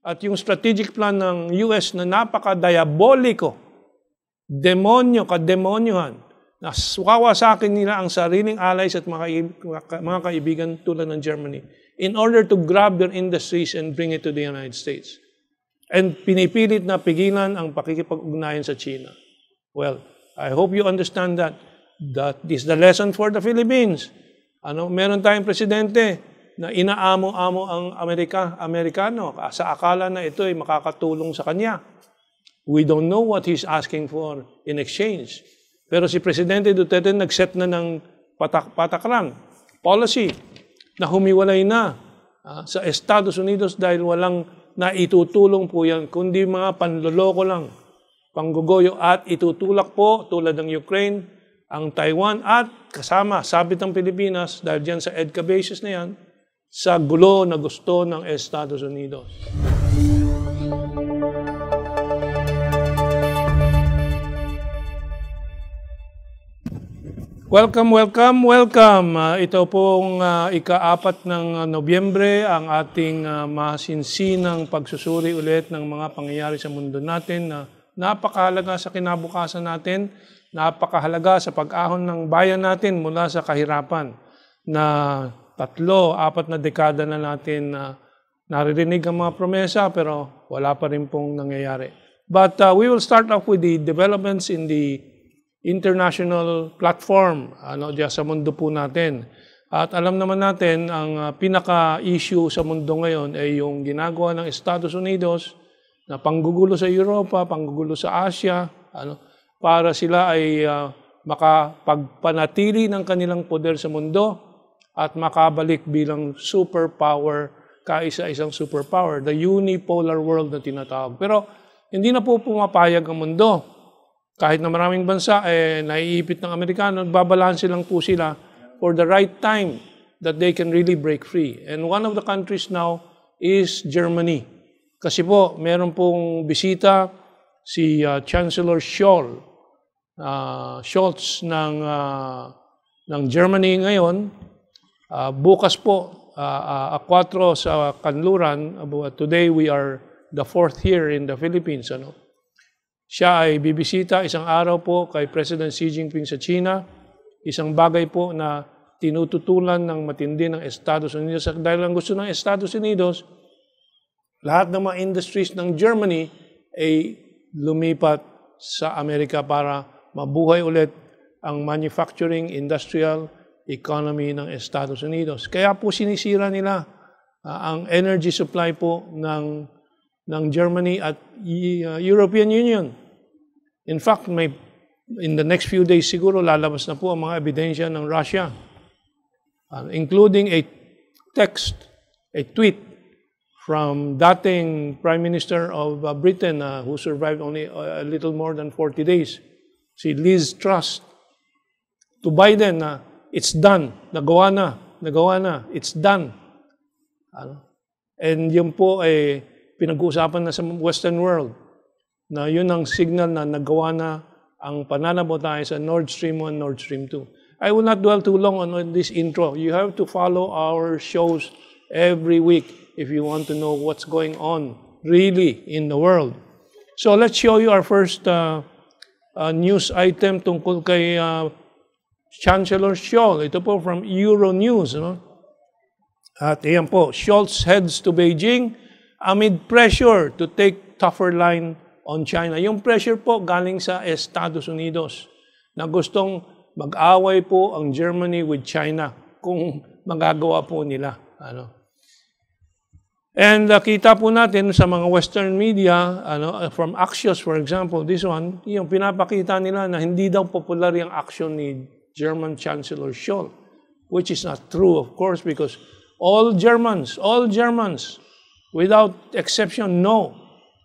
at yung strategic plan ng US na napaka-diaboliko, kademonyohan, na wawasakin nila ang sariling allies at mga kaibigan tulad ng Germany in order to grab their industries and bring it to the United States. And pinipilit na pigilan ang pakikipag-ugnayan sa China. Well, I hope you understand that is the lesson for the Philippines. Meron tayong presidente na inaamo-amo ang Amerikano sa akala na ito ay makakatulong sa kanya. We don't know what he's asking for in exchange. Pero si Presidente Duterte nag-set na ng patakran, policy, na humiwalay na sa Estados Unidos dahil walang naitutulong po yan, kundi mga panloloko lang, panggugoyo at itutulak po tulad ng Ukraine, ang Taiwan at kasama, sabit ng Pilipinas dahil dyan sa EDCA basis na yan, sa gulo na gusto ng Estados Unidos. Welcome. Ito pong ika-4 ng Nobyembre, ang ating masinsinang pagsusuri ulit ng mga pangyayari sa mundo natin na napakahalaga sa kinabukasan natin, napakahalaga sa pag-ahon ng bayan natin mula sa kahirapan na 3-4 na dekada na natin naririnig ang mga promesa pero wala pa rin pong nangyayari. But we will start off with the developments in the international platform diyan sa mundo po natin. At alam naman natin, ang pinaka-issue sa mundo ngayon ay yung ginagawa ng Estados Unidos na panggugulo sa Europa, panggugulo sa Asia, para sila ay makapagpanatili ng kanilang poder sa mundo at makabalik bilang superpower, kaisa-isang superpower, the unipolar world na tinatawag. Pero hindi na po pumapayag ang mundo. Kahit na maraming bansa, naiipit ng Amerikano, babalanse lang po sila for the right time that they can really break free. And one of the countries now is Germany. Kasi po, meron pong bisita si Chancellor Scholz ng Germany ngayon. Bukas po, 4 sa kanluran. Today we are the 4th here in the Philippines. Siya ay bibisita isang araw po kay President Xi Jinping sa China. Isang bagay po na tinututulan ng matindi ng Estados Unidos. Dahil ang gusto ng Estados Unidos, lahat ng mga industries ng Germany ay lumipat sa Amerika para mabuhay ulit ang manufacturing industrial economy ng Estados Unidos. Kaya po sinisira nila ang energy supply po ng Germany at European Union. In fact, in the next few days siguro lalabas na po ang mga ebidensya ng Russia, including a tweet from dating Prime Minister of Britain who survived only a little more than 40 days, si Liz Truss, to Biden na it's done, nagawa na, it's done. And yun po ay pinag-uusapan na sa Western world na yun ang signal na nagawa na ang pananabotahe sa Nord Stream 1, Nord Stream 2. I will not dwell too long on this intro. You have to follow our shows every week if you want to know what's going on really in the world. So let's show you our first news item tungkol kay Chancellor Scholz. Ito po from Euronews. At iyan po, Scholz heads to Beijing amid pressure to take tougher line on China. Yung pressure po galing sa Estados Unidos na gustong mag-away po ang Germany with China kung magagawa po nila. And kita po natin sa mga Western media, from Axios for example, this one, yung pinapakita nila na hindi daw popular yung action ni German Chancellor Scholz, which is not true of course because all Germans, without exception, know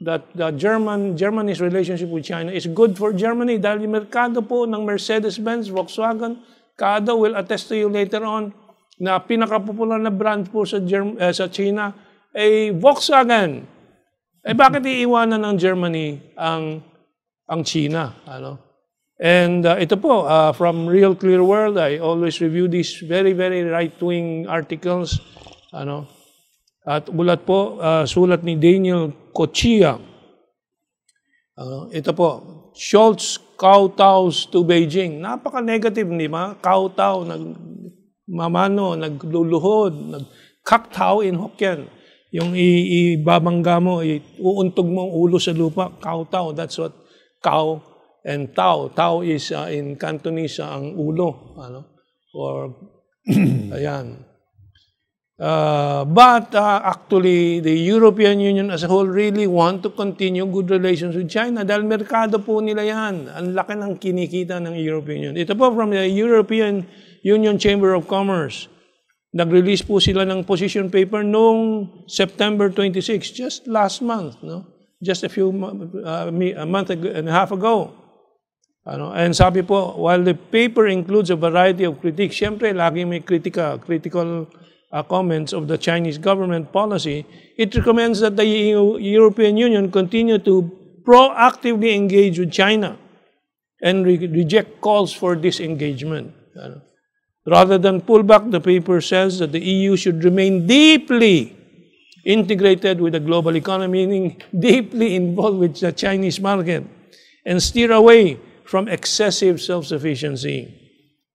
that Germany's relationship with China is good for Germany dahil yung merkado po ng Mercedes-Benz, Volkswagen, Kada will attest to you later on na pinakapopular na brand po sa China ay Volkswagen. Bakit iiwanan ng Germany ang China? And ito po, from Real Clear World, I always review these very, very right-wing articles. At ulat po, sulat ni Daniel Kochia. Ito po, Scholz kowtows to Beijing. Napaka-negative, di ba? Kowtow, nagmamano, nagluluhod, nagkaktaw in Hokkien. Yung ibabangga mo, uuntog mo ang ulo sa lupa, kowtow. That's what cow and tao. Tao is in Cantonese ang ulo. Or, ayan. But actually, the European Union as a whole really want to continue good relations with China dahil merkado po nila yan. Ang laki ng kinikita ng European Union. Ito po from the European Union Chamber of Commerce. Nag-release po sila ng position paper noong September 26, just last month, no? Just a month and a half ago. And sabi po, while the paper includes a variety of critiques, syempre lagi may critical comments of the Chinese government policy, it recommends that the European Union continue to proactively engage with China and reject calls for disengagement. Rather than pull back, the paper says that the EU should remain deeply integrated with the global economy, meaning deeply involved with the Chinese market, and steer away from excessive self-sufficiency.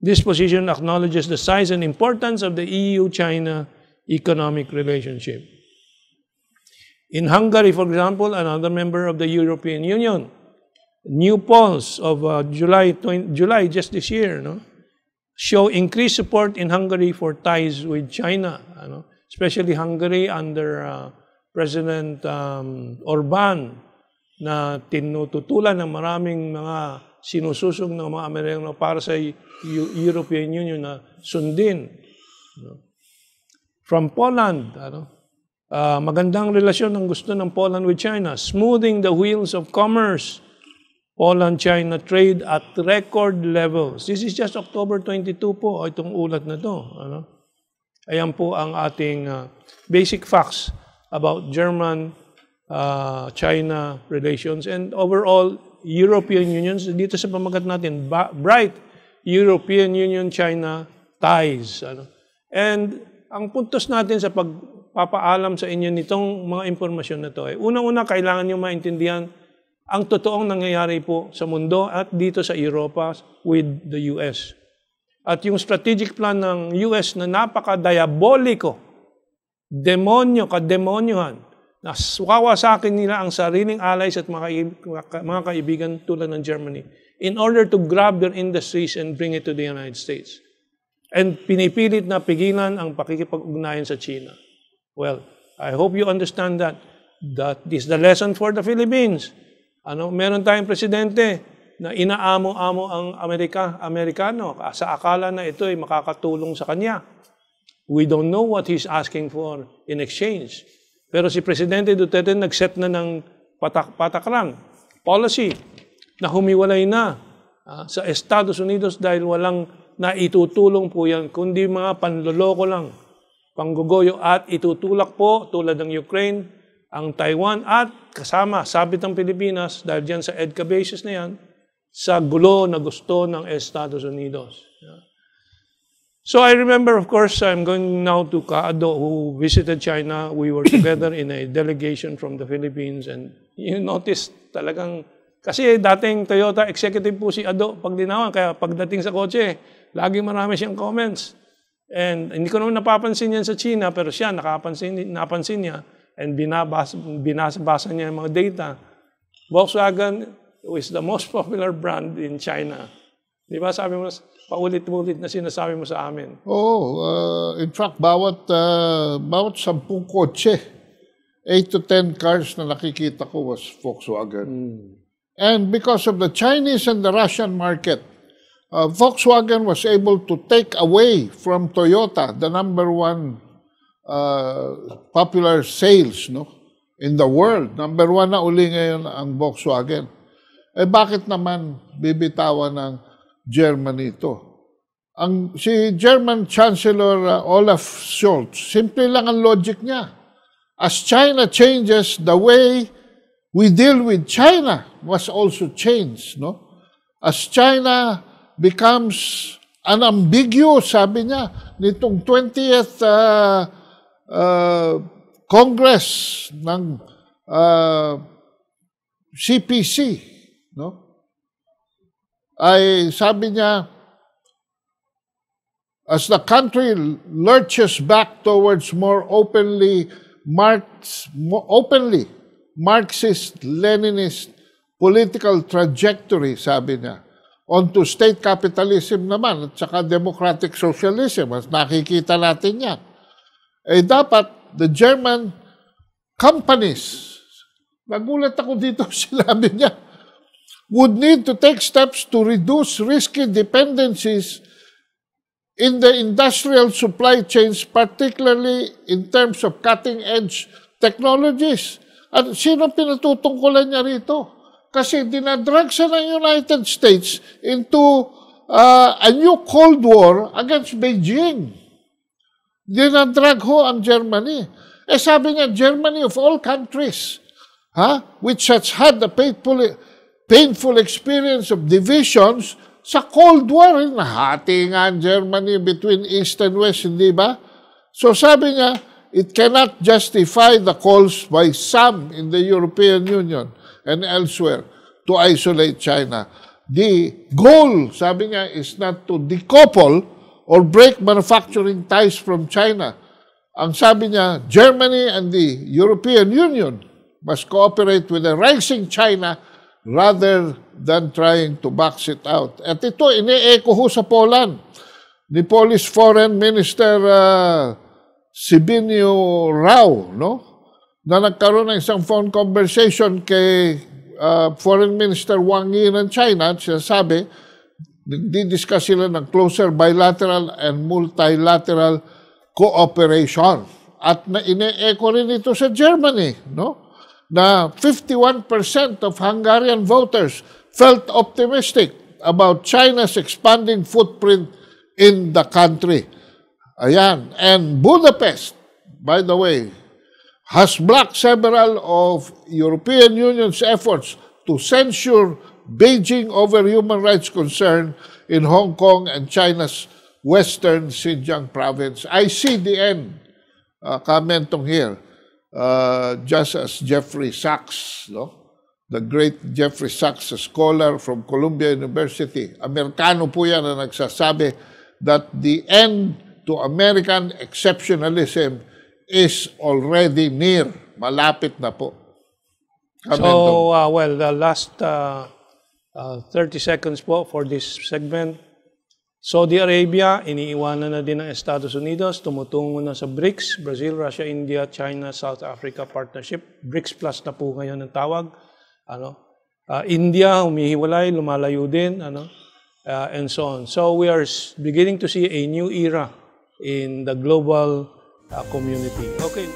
This position acknowledges the size and importance of the EU-China economic relationship. In Hungary, for example, another member of the European Union, new polls of July just this year, show increased support in Hungary for ties with China, especially Hungary under President Orban, na tinututulan ng maraming mga sinususog ng mga Amerikano para sa European Union na sundin. From Poland, magandang relasyon ang gusto ng Poland with China, smoothing the wheels of commerce. Poland-China trade at record levels. This is just October 22 po, itong ulat na to. Ayan po ang ating basic facts about German-China relations and overall European Union. Dito sa pamagat natin, bright European Union-China ties. And ang puntos natin sa pagpapaalam sa inyo nitong mga impormasyon na to, unang-una kailangan nyo maintindihan ang totoong nangyayari po sa mundo at dito sa Europa with the US. At yung strategic plan ng US na napaka-diaboliko, kademonyohan, na wawasakin nila ang sariling allies at mga kaibigan tulad ng Germany in order to grab their industries and bring it to the United States. And pinipilit na pigilan ang pakikipag-ugnayan sa China. Well, I hope you understand that this is the lesson for the Philippines. Meron tayong presidente na inaamo-amo ang Amerikano sa akala na ito ay makakatulong sa kanya. We don't know what he's asking for in exchange. Pero si Presidente Duterte nag-set na ng patakran, policy, na humiwalay na sa Estados Unidos dahil walang naitutulong po yan, kundi mga panloloko lang, panggugoyo at itutulak po tulad ng Ukraine, ang Taiwan at kasama, sabit ng Pilipinas dahil dyan sa EDCA bases na yan, sa gulo na gusto ng Estados Unidos. So I remember, of course, I'm going now to Kaado, who visited China. We were together in a delegation from the Philippines, and you notice talagang, kasi dating Toyota executive po si Ado pag dinawan, kaya pagdating sa kotse, lagi marami siyang comments. And hindi ko naman napapansin yan sa China, pero siya napansin niya, and binasa niya yung mga data. Volkswagen is the most popular brand in China. Di ba sabi mo, paulit-ulit na sinasabi mo sa amin? In fact, bawat 10 kotse, 8 to 10 cars na nakikita ko was Volkswagen. And because of the Chinese and the Russian market, Volkswagen was able to take away from Toyota the #1 popular sales in the world. #1 na uli ngayon ang Volkswagen. Bakit naman bibitawan ng Germany ito? Si German Chancellor Olaf Scholz, simple lang ang logic niya. As China changes, the way we deal with China must also change. As China becomes unambiguous, sabi niya, nitong 20th Congress ng CPC, no? Ay sabi niya, as the country lurches back towards more openly Marxist-Leninist political trajectory, sabi niya, onto state capitalism naman at saka democratic socialism, as nakikita natin yan. Eh dapat the German companies, nagulat ako dito, sinabi niya, would need to take steps to reduce risky dependencies in the industrial supply chains, particularly in terms of cutting-edge technologies. At sino pinatutungkulan niya rito? Kasi dinadrag siya ng United States into a new Cold War against Beijing. Dinadrag ho ang Germany. Eh sabi niya, Germany of all countries, which has had a painful experience of divisions, sa Cold War, nahati nga ang Germany between East and West, hindi ba? So sabi niya, it cannot justify the calls by some in the European Union and elsewhere to isolate China. The goal, sabi niya, is not to decouple or break manufacturing ties from China. Ang sabi niya, Germany and the European Union must cooperate with a rising China rather than trying to box it out. At ito, ine-echo ho sa Poland ni Polish Foreign Minister Zbigniew Rau, no? Na nagkaroon ng isang phone conversation kay Foreign Minister Wang Yi ng China at sinasabi, nagdi-discuss sila ng closer bilateral and multilateral cooperation. At na ine-echo rin ito sa Germany, no? Na 51% of Hungarian voters felt optimistic about China's expanding footprint in the country. Ayan. And Budapest, by the way, has blocked several of European Union's efforts to censure Beijing over human rights concern in Hong Kong and China's western Xinjiang province. I see the end. Commentong here. Just as Jeffrey Sachs, no? The great Jeffrey Sachs, a scholar from Columbia University, Amerikano po yan na nagsasabi that the end to American exceptionalism is already near. Malapit na po. So, well, the last 30 seconds po for this segment. Saudi Arabia, iniiwanan na din ng Estados Unidos, tumutungo na sa BRICS, Brazil, Russia, India, China, South Africa Partnership. BRICS Plus na po ngayon ang tawag. India, humihiwalay, lumalayo din, and so on. So we are beginning to see a new era in the global community. Okay.